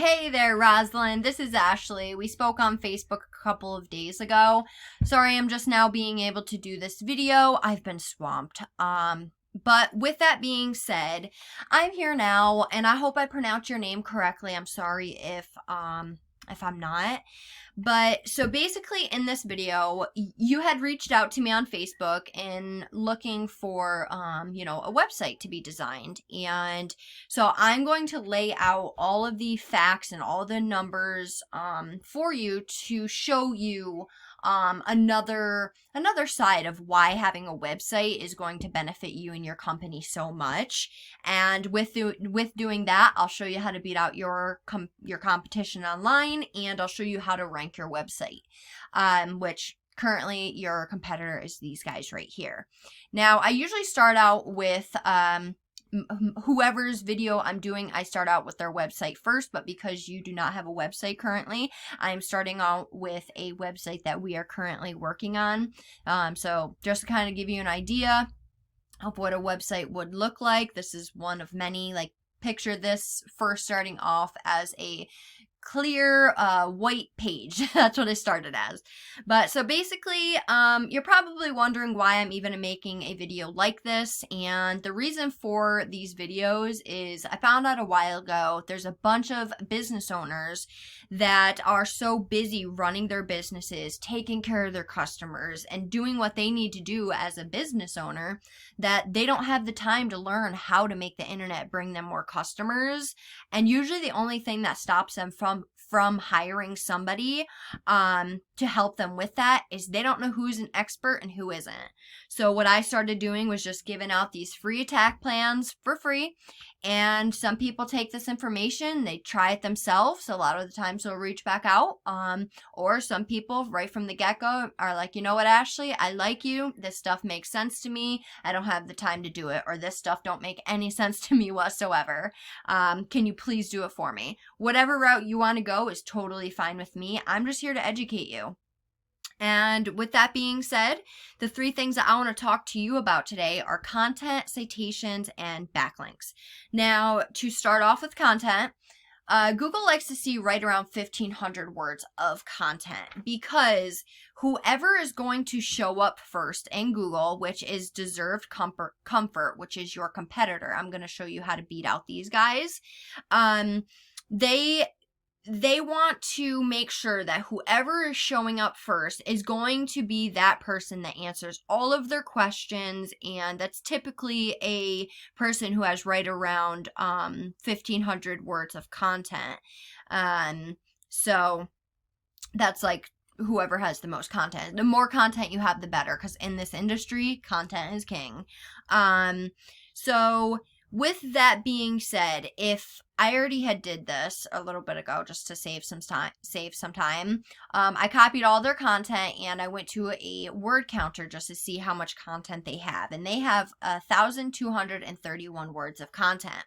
Hey there, Rosalyn. This is Ashley. We spoke on Facebook a couple of days ago. Sorry, I'm just now being able to do this video. I've been swamped. But with that being said, I'm here now, and I hope I pronounce your name correctly. I'm sorry if I'm not. But so basically in this video, you had reached out to me on Facebook and looking for, a website to be designed. And so I'm going to lay out all of the facts and all the numbers, for you to show you, another side of why having a website is going to benefit you and your company so much. And with doing that, I'll show you how to beat out your competition online, and I'll show you how to rank your website, which currently your competitor is these guys right here. Now, I usually start out with whoever's video I'm doing, I start out with their website first, but because you do not have a website currently, I'm starting out with a website that we are currently working on. So just to kind of give you an idea of what a website would look like, this is one of many. Like, picture this first starting off as a clear white page. That's what I started as. But so basically, you're probably wondering why I'm even making a video like this, and the reason for these videos is I found out a while ago there's a bunch of business owners that are so busy running their businesses, taking care of their customers, and doing what they need to do as a business owner that they don't have the time to learn how to make the internet bring them more customers. And usually the only thing that stops them from hiring somebody to help them with that is they don't know who's an expert and who isn't. So what I started doing was just giving out these free attack plans for free. And some people take this information, they try it themselves. A lot of the times they'll reach back out. Or some people right from the get-go are like, you know what, Ashley, I like you. This stuff makes sense to me. I don't have the time to do it. Or this stuff don't make any sense to me whatsoever. Can you please do it for me? Whatever route you want to go is totally fine with me. I'm just here to educate you. And with that being said, the three things that I want to talk to you about today are content, citations, and backlinks. Now, to start off with content, Google likes to see right around 1,500 words of content, because whoever is going to show up first in Google, which is Deserved Comfort, which is your competitor. I'm going to show you how to beat out these guys. They want to make sure that whoever is showing up first is going to be that person that answers all of their questions, and that's typically a person who has right around 1,500 words of content. So that's like whoever has the most content. The more content you have, the better, because in this industry, content is king. So with that being said, if I already had did this a little bit ago just to save some time. I copied all their content and I went to a word counter just to see how much content they have. And they have 1,231 words of content.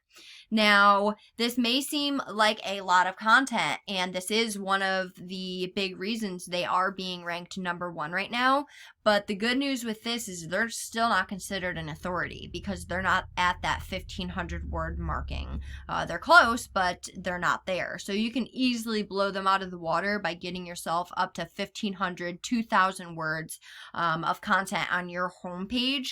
Now, this may seem like a lot of content, and this is one of the big reasons they are being ranked #1 right now. But the good news with this is they're still not considered an authority because they're not at that 1,500 word marking. They're close, but they're not there. So you can easily blow them out of the water by getting yourself up to 1,500, 2,000 words of content on your homepage.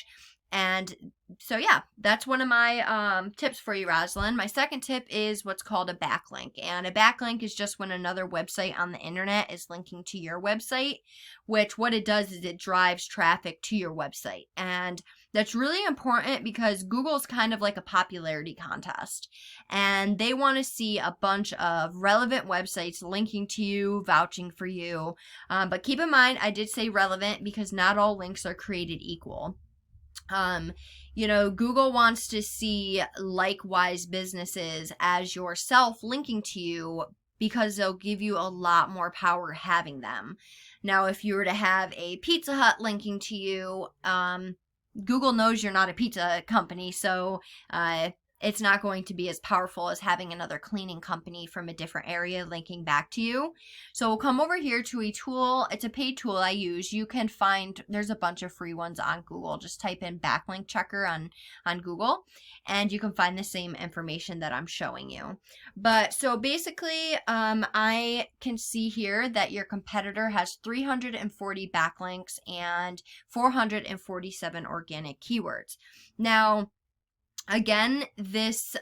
And so, yeah, that's one of my tips for you, Rosalyn. My second tip is what's called a backlink. And a backlink is just when another website on the internet is linking to your website, which what it does is it drives traffic to your website. And that's really important because Google's kind of like a popularity contest. And they want to see a bunch of relevant websites linking to you, vouching for you. But keep in mind, I did say relevant because not all links are created equal. Google wants to see likewise businesses as yourself linking to you because they'll give you a lot more power having them. Now, if you were to have a Pizza Hut linking to you, Google knows you're not a pizza company, so it's not going to be as powerful as having another cleaning company from a different area linking back to you. So we'll come over here to a tool. It's a paid tool I use. You can find, there's a bunch of free ones on Google. Just type in backlink checker on Google, and you can find the same information that I'm showing you. But so basically, I can see here that your competitor has 340 backlinks and 447 organic keywords. Now, again, this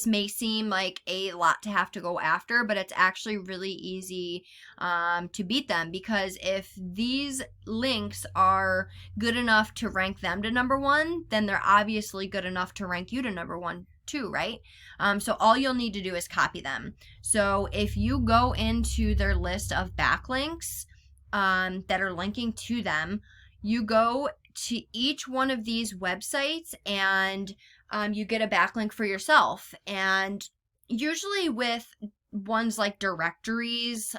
may seem like a lot to have to go after, but it's actually really easy to beat them, because if these links are good enough to rank them to number one, then they're obviously good enough to rank you to number one too, right? So all you'll need to do is copy them. So if you go into their list of backlinks that are linking to them, you go to each one of these websites and you get a backlink for yourself. And usually with ones like directories,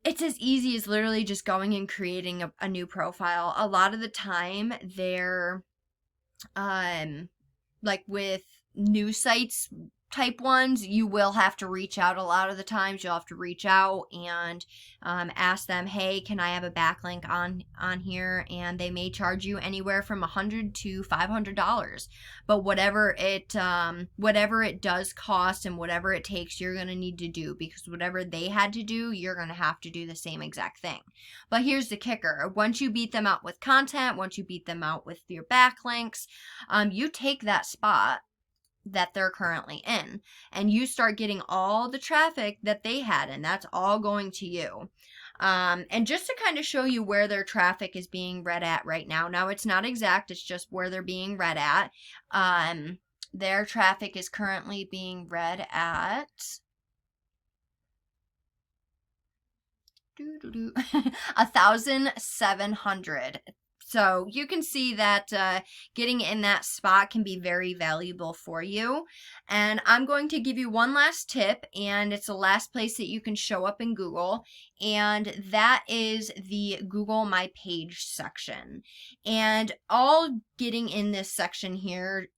it's as easy as literally just going and creating a new profile. A lot of the time they're like with news sites type ones, you will have to reach out. A lot of the times you'll have to reach out and ask them, hey, can I have a backlink on here? And they may charge you anywhere from $100 to $500. But whatever it does cost and whatever it takes, you're going to need to do, because whatever they had to do, you're going to have to do the same exact thing. But here's the kicker. Once you beat them out with content, once you beat them out with your backlinks, you take that spot that they're currently in, and you start getting all the traffic that they had, and that's all going to you. And just to kind of show you where their traffic is being read at right now. Now, it's not exact, it's just where they're being read at. Their traffic is currently being read at 1,700. So you can see that getting in that spot can be very valuable for you. And I'm going to give you one last tip, and it's the last place that you can show up in Google, and that is the Google My Page section. And all getting in this section here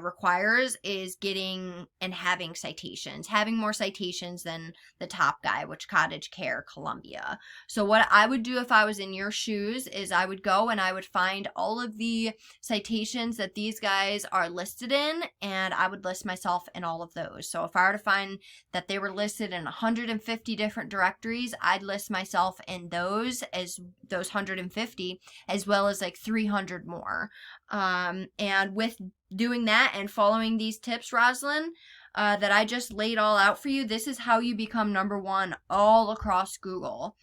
requires is getting and having citations, having more citations than the top guy, which Cottage Care Columbia. So what I would do if I was in your shoes is I would go and I would find all of the citations that these guys are listed in, and I would list myself in all of those. So if I were to find that they were listed in 150 different directories, I'd list myself in those 150, as well as like 300 more. And with doing that and following these tips, Rosalyn, that I just laid all out for you, this is how you become number one all across Google.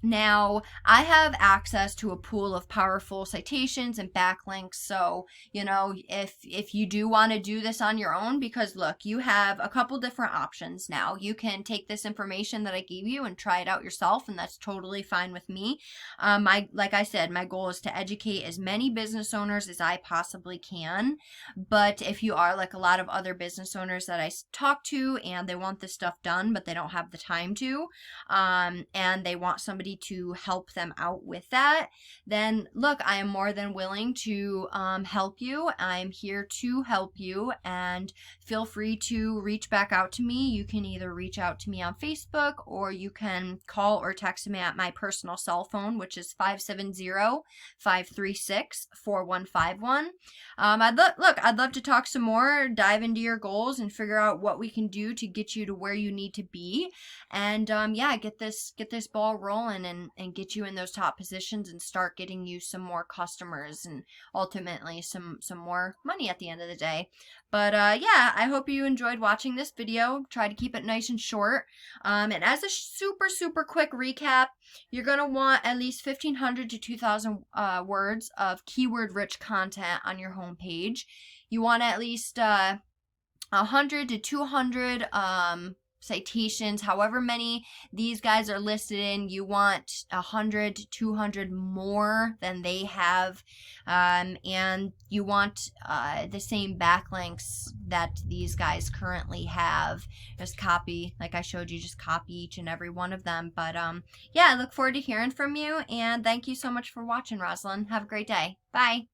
Now, I have access to a pool of powerful citations and backlinks, so, you know, if you do want to do this on your own, because look, you have a couple different options now. You can take this information that I gave you and try it out yourself, and that's totally fine with me. Like I said, my goal is to educate as many business owners as I possibly can, but if you are like a lot of other business owners that I talk to and they want this stuff done, but they don't have the time to, and they want somebody to help them out with that, then look, I am more than willing to help you. I'm here to help you, and feel free to reach back out to me. You can either reach out to me on Facebook, or you can call or text me at my personal cell phone, which is 570-536-4151. I'd love to talk some more, dive into your goals, and figure out what we can do to get you to where you need to be, and yeah, get this ball rolling and get you in those top positions and start getting you some more customers and ultimately some more money at the end of the day. But yeah, I hope you enjoyed watching this video. Try to keep it nice and short. And as a super quick recap, you're going to want at least 1,500 to 2,000 words of keyword-rich content on your homepage. You want at least 100 to 200 citations, however many these guys are listed in. You want 100 to 200 more than they have, and you want the same backlinks that these guys currently have. Just copy, like I showed you, just copy each and every one of them. But yeah, I look forward to hearing from you, and thank you so much for watching, Rosalyn. Have a great day. Bye.